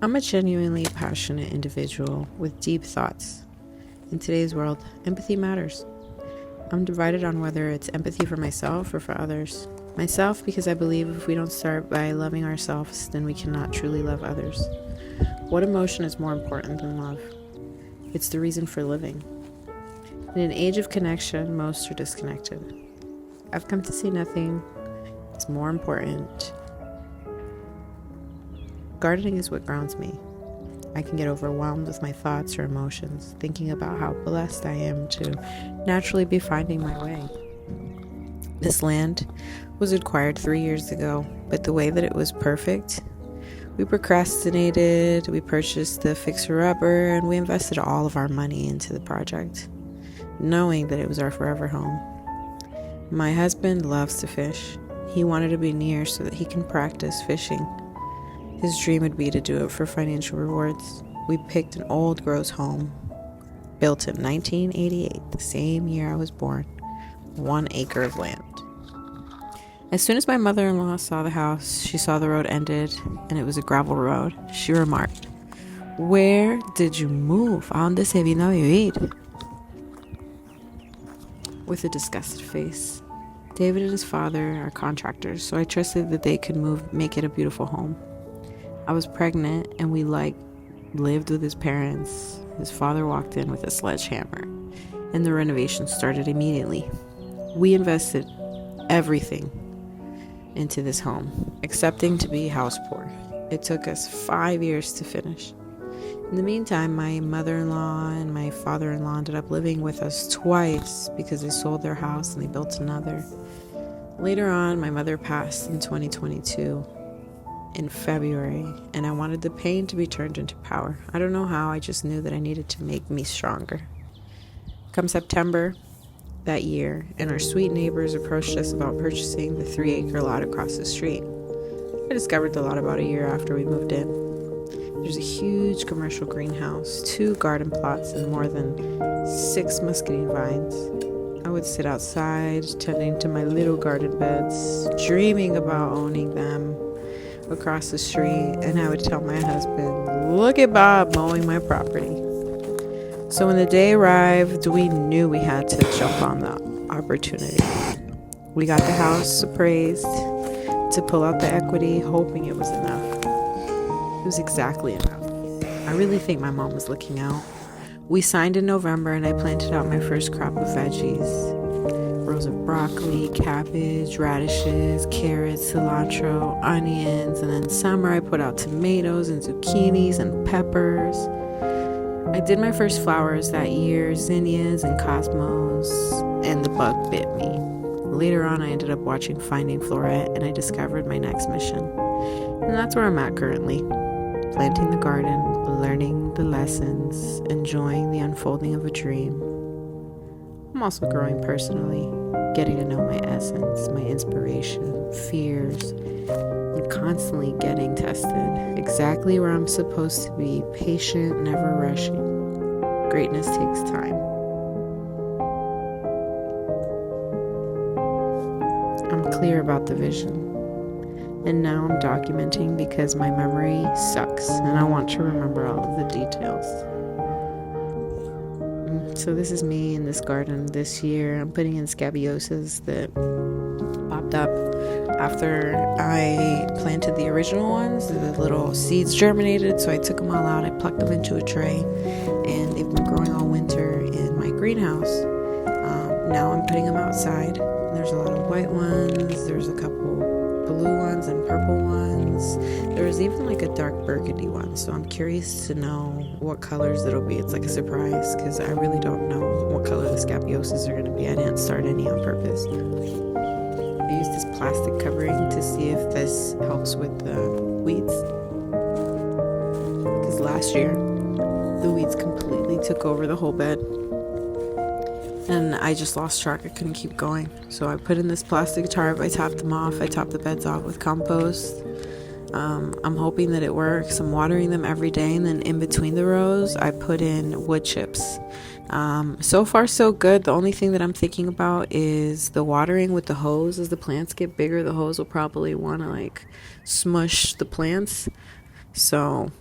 I'm a genuinely passionate individual with deep thoughts. In today's world, empathy matters. I'm divided on whether it's empathy for myself or for others. Myself, because I believe if we don't start by loving ourselves, then we cannot truly love others. What emotion is more important than love? It's the reason for living. In an age of connection, most are disconnected. I've come to see nothing is more important. Gardening is what grounds me. I can get overwhelmed with my thoughts or emotions, thinking about how blessed I am to naturally be finding my way. This land was acquired 3 years ago, but the way that it was perfect, we procrastinated, we purchased the fixer-upper, and we invested all of our money into the project, knowing that it was our forever home. My husband loves to fish. He wanted to be near so that he can practice fishing. His dream would be to do it for financial rewards. We picked an old gross home, built in 1988, the same year I was born, 1 acre of land. As soon as my mother-in-law saw the house, she saw the road ended, and it was a gravel road. She remarked, "Where did you move? ¿A dónde se vino a vivir?" With a disgusted face. David and his father are contractors, so I trusted that they could make it a beautiful home. I was pregnant, and we lived with his parents. His father walked in with a sledgehammer, and the renovation started immediately. We invested everything into this home, accepting to be house poor. It took us 5 years to finish. In the meantime, my mother-in-law and my father-in-law ended up living with us twice because they sold their house and they built another. Later on, my mother passed in 2022 in February, and I wanted the pain to be turned into power. I don't know how, I just knew that I needed to make me stronger. Come September that year, and our sweet neighbors approached us about purchasing the 3-acre lot across the street. I discovered the lot about a year after we moved in. There's a huge commercial greenhouse, 2 garden plots, and more than 6 muscadine vines. I would sit outside, tending to my little garden beds, dreaming about owning them across the street, and I would tell my husband, "Look at Bob mowing my property." So when the day arrived, we knew we had to jump on the opportunity. We got the house appraised to pull out the equity, hoping it was enough. It was exactly enough. I really think my mom was looking out. We signed in November, and I planted out my first crop of veggies. Rows of broccoli, cabbage, radishes, carrots, cilantro, onions, and then summer I put out tomatoes and zucchinis and peppers. I did my first flowers that year, zinnias and cosmos, and the bug bit me. Later on, I ended up watching Finding Florette, and I discovered my next mission. And that's where I'm at currently. Planting the garden, learning the lessons, enjoying the unfolding of a dream. I'm also growing personally, getting to know my essence, my inspiration, fears, and constantly getting tested. Exactly where I'm supposed to be, patient, never rushing. Greatness takes time. I'm clear about the vision. And now I'm documenting because my memory sucks and I want to remember all of the details. So this is me in this garden this year. I'm putting in scabiosas that popped up after I planted the original ones. The little seeds germinated, so I took them all out. I plucked them into a tray, and they've been growing all winter in my greenhouse. Now I'm putting them outside. There's a lot of white ones. There's a couple blue ones and purple ones. There's even like a dark burgundy one, so I'm curious to know what colors it'll be. It's like a surprise because I really don't know what color the scabiosas are going to be. I didn't start any on purpose. I used this plastic covering to see if this helps with the weeds, because last year the weeds completely took over the whole bed and I just lost track. I couldn't keep going. So I put in this plastic tarp. I topped them off. I topped the beds off with compost. I'm hoping that it works. I'm watering them every day, and then in between the rows, I put in wood chips. So far, so good. The only thing that I'm thinking about is the watering with the hose. As the plants get bigger, the hose will probably want to smush the plants. So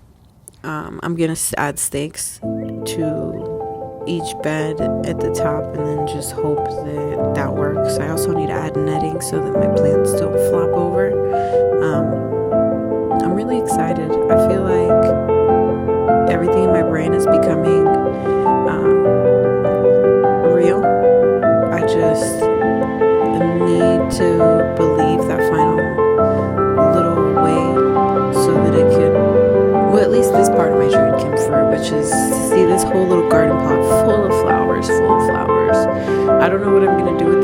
I'm gonna add stakes to each bed at the top and then just hope that that works. I also need to add netting so that my plants don't flop over. I'm really excited. I feel like everything in my brain is becoming real. I just need to believe that final little way so that it could, well, at least this part of my dream came through, which is to see this whole little garden plot full of flowers. I don't know what I'm gonna do with